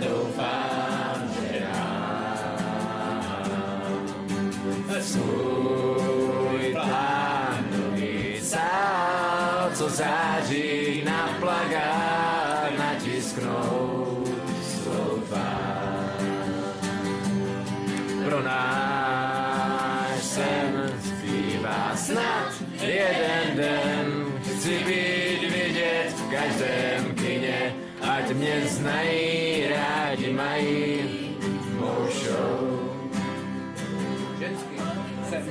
doufám, že nám svůj plán dopísal, co září na plagát natisknout svou tvár. Pro náš sen zbývá snad jeden den, chci být vidět v každém kině, ať mě znají, rádi mají mou show. Ženský jsem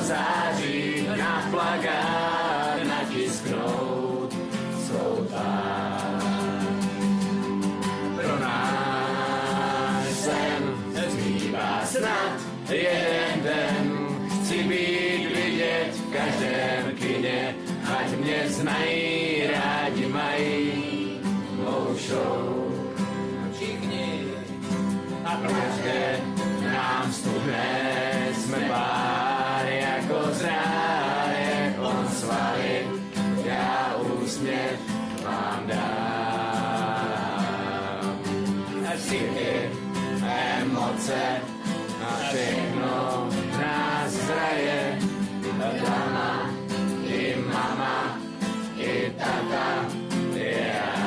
září na plagát natisknout svou tvár. Pro náš sen zbývá snad jeden den, chci být vidět v každém kině, ať mě znají, rádi mají mou show. Všichni a každé nám stuhne, jsme pár jako zráje, on svaly, já úsměv vám dám. A cíty, emoce a všechno nás zraje, dama i mama i tata i já.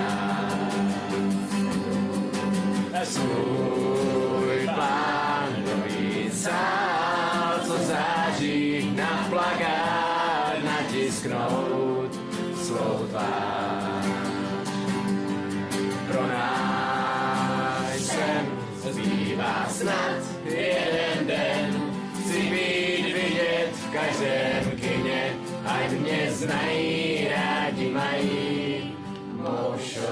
A svůj plán dopísal, co září na plagát natisknout svou tvár. Pro náš sen zbývá snad jeden den, chci být vidět v každém kině, ať mě znají, rádi mají mou show.